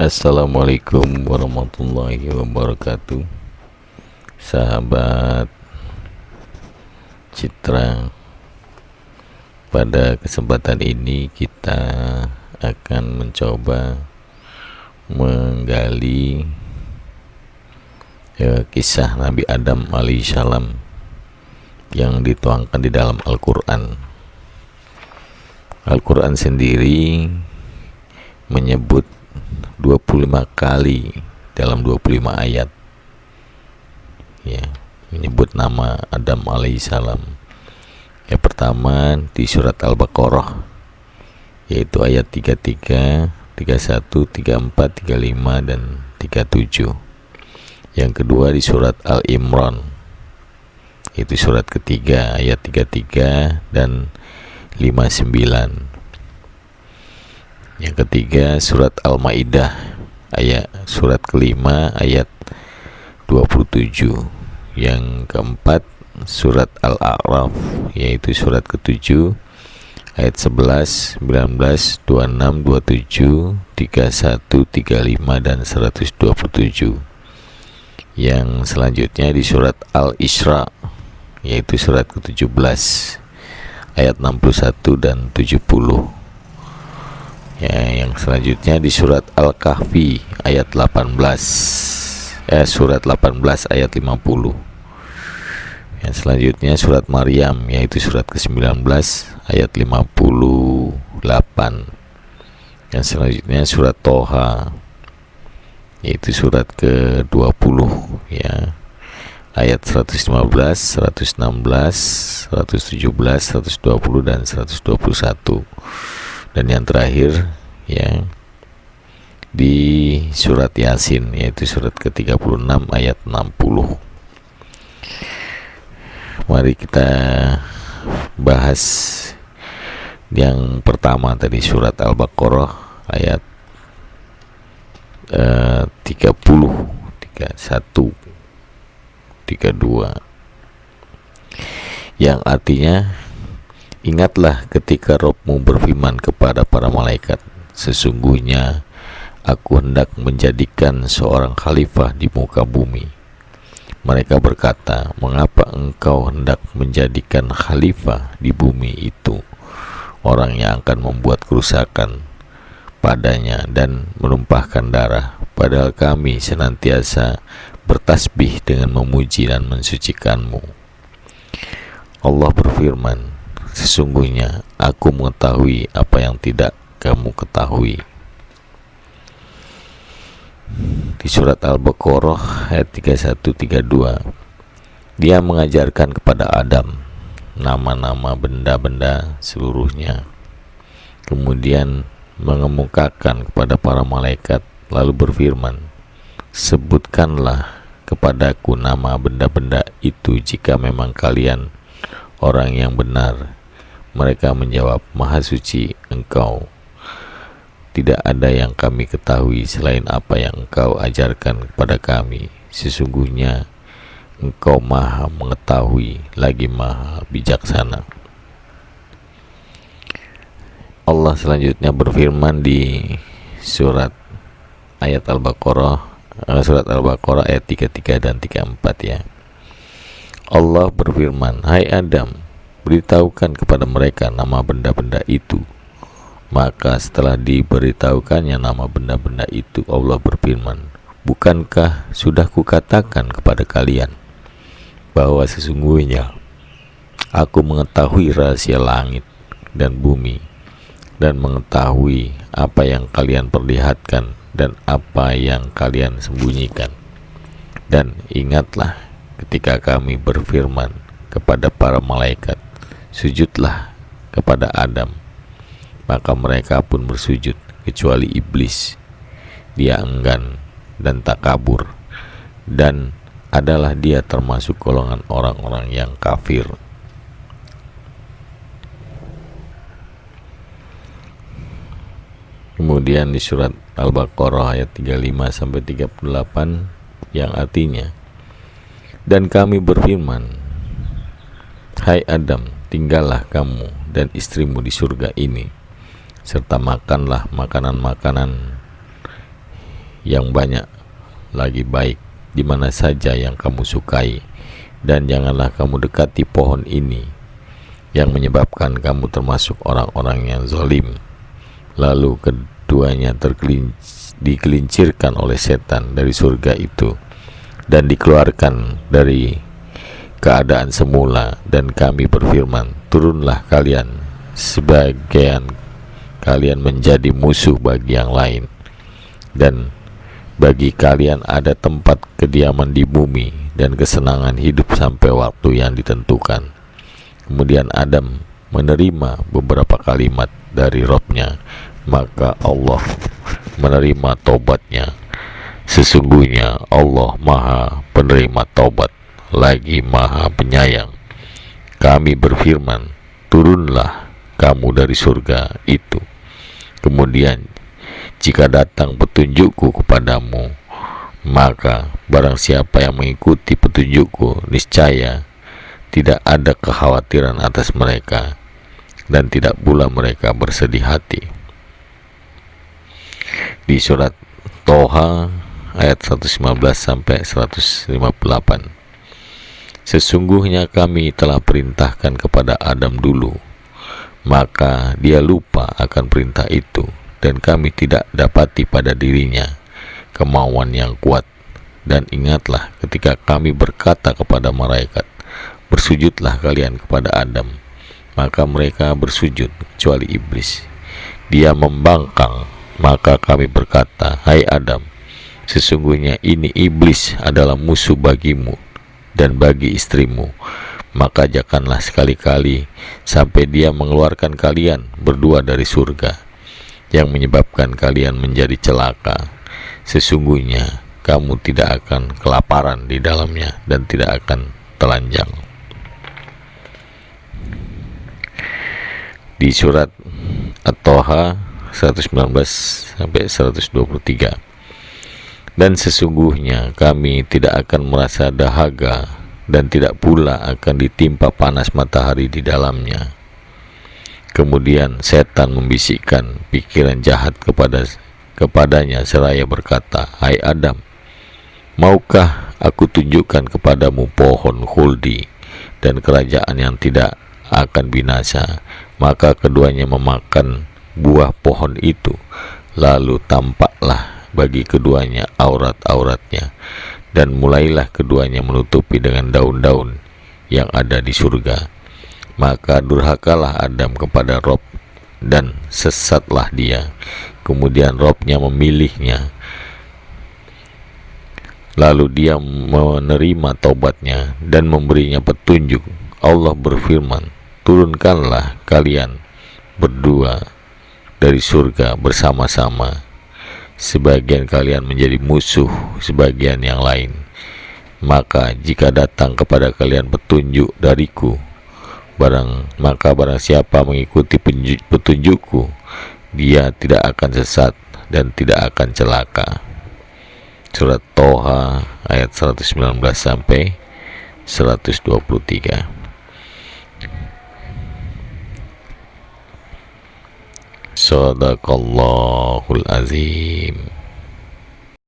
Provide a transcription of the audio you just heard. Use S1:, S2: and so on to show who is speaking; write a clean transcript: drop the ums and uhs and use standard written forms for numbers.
S1: Assalamualaikum warahmatullahi wabarakatuh. Sahabat Citra, pada kesempatan ini kita akan mencoba menggali kisah Nabi Adam alaihissalam yang dituangkan di dalam Al-Quran. Al-Quran sendiri menyebut 25 kali dalam 25 ayat ya, menyebut nama Adam alaihissalam. Yang pertama di surat Al-Baqarah, yaitu ayat 33, 31, 34, 35 dan 37. Yang kedua di surat Al-Imran, yaitu surat ketiga ayat 33 dan 59. Yang ketiga surat Al-Maidah, surat kelima ayat 27. Yang keempat surat Al-A'raf, yaitu surat ketujuh ayat 11, 19, 26, 27, 31, 35 dan 127. Yang selanjutnya di surat Al-Isra, yaitu surat ke-17 ayat 61 dan 70. Ya, yang selanjutnya di surat Al-Kahfi ayat 18, surat 18 ayat 50. Yang selanjutnya surat Maryam, yaitu surat ke-19 ayat 58. Yang selanjutnya surat Toha, yaitu surat ke-20 ya, ayat 115, 116, 117, 120 dan 121. Dan yang terakhir ya di surat Yasin, yaitu surat ke-36 ayat 60. Mari kita bahas yang pertama tadi, surat Al-Baqarah ayat 30, 31, 32, yang artinya, ingatlah ketika Rabb-mu berfirman kepada para malaikat, sesungguhnya aku hendak menjadikan seorang khalifah di muka bumi. Mereka berkata, mengapa engkau hendak menjadikan khalifah di bumi itu orang yang akan membuat kerusakan padanya dan menumpahkan darah, padahal kami senantiasa bertasbih dengan memuji dan mensucikanmu. Allah berfirman, sesungguhnya aku mengetahui apa yang tidak kamu ketahui. Di surat Al-Baqarah ayat 31-32, dia mengajarkan kepada Adam nama-nama benda-benda seluruhnya, kemudian mengemukakan kepada para malaikat, lalu berfirman, sebutkanlah kepadaku nama benda-benda itu jika memang kalian orang yang benar. Mereka menjawab, Maha Suci Engkau, tidak ada yang kami ketahui selain apa yang Engkau ajarkan kepada kami. Sesungguhnya Engkau Maha mengetahui lagi Maha bijaksana. Allah selanjutnya berfirman di surat Al-Baqarah ayat 33 dan 34 ya. Allah berfirman, hai Adam, beritahukan kepada mereka nama benda-benda itu. Maka setelah diberitahukannya nama benda-benda itu, Allah berfirman, bukankah sudah kukatakan kepada kalian bahwa sesungguhnya aku mengetahui rahasia langit dan bumi, dan mengetahui apa yang kalian perlihatkan dan apa yang kalian sembunyikan. Dan ingatlah ketika kami berfirman kepada para malaikat, sujudlah kepada Adam, maka mereka pun bersujud kecuali iblis. Dia enggan dan takabur, dan adalah dia termasuk golongan orang-orang yang kafir. Kemudian di surat Al-Baqarah ayat 35-38 yang artinya, dan kami berfirman, hai Adam, tinggallah kamu dan istrimu di surga ini, serta makanlah makanan-makanan yang banyak lagi baik di mana saja yang kamu sukai, dan janganlah kamu dekati pohon ini yang menyebabkan kamu termasuk orang-orang yang zalim. Lalu keduanya dikelincirkan oleh setan dari surga itu dan dikeluarkan dari keadaan semula, dan kami berfirman, turunlah kalian, sebagian kalian menjadi musuh bagi yang lain, dan bagi kalian ada tempat kediaman di bumi dan kesenangan hidup sampai waktu yang ditentukan. Kemudian Adam menerima beberapa kalimat dari Rabb-Nya, maka Allah menerima taubatnya. Sesungguhnya Allah Maha Penerima Taubat, lagi Maha Penyayang. Kami berfirman, turunlah kamu dari surga itu. Kemudian jika datang petunjukku kepadamu, maka barang siapa yang mengikuti petunjukku, niscaya tidak ada kekhawatiran atas mereka, dan tidak pula mereka bersedih hati. Di surat Toha ayat 115 sampai 158. Sesungguhnya kami telah perintahkan kepada Adam dulu, maka dia lupa akan perintah itu, dan kami tidak dapati pada dirinya kemauan yang kuat. Dan ingatlah ketika kami berkata kepada malaikat, bersujudlah kalian kepada Adam, maka mereka bersujud kecuali iblis. Dia membangkang, maka kami berkata, hai Adam, sesungguhnya ini iblis adalah musuh bagimu dan bagi istrimu, maka janganlah sekali-kali sampai dia mengeluarkan kalian berdua dari surga, yang menyebabkan kalian menjadi celaka. Sesungguhnya kamu tidak akan kelaparan di dalamnya dan tidak akan telanjang. Di surat At-Toha 119 sampai 123. Dan sesungguhnya kami tidak akan merasa dahaga, dan tidak pula akan ditimpa panas matahari di dalamnya. Kemudian setan membisikkan pikiran jahat kepadanya seraya berkata, hai Adam, maukah aku tunjukkan kepadamu pohon khuldi dan kerajaan yang tidak akan binasa? Maka keduanya memakan buah pohon itu, lalu tampaklah bagi keduanya aurat-auratnya, dan mulailah keduanya menutupi dengan daun-daun yang ada di surga. Maka durhakalah Adam kepada Rob, dan sesatlah dia. Kemudian Robnya memilihnya, lalu dia menerima taubatnya dan memberinya petunjuk. Allah berfirman, turunkanlah kalian berdua dari surga bersama-sama, sebagian kalian menjadi musuh sebagian yang lain. Maka jika datang kepada kalian petunjuk dariku, maka barang siapa mengikuti petunjukku, dia tidak akan sesat dan tidak akan celaka. Surat Toha ayat 119 sampai 123. Shadaqallahul azim.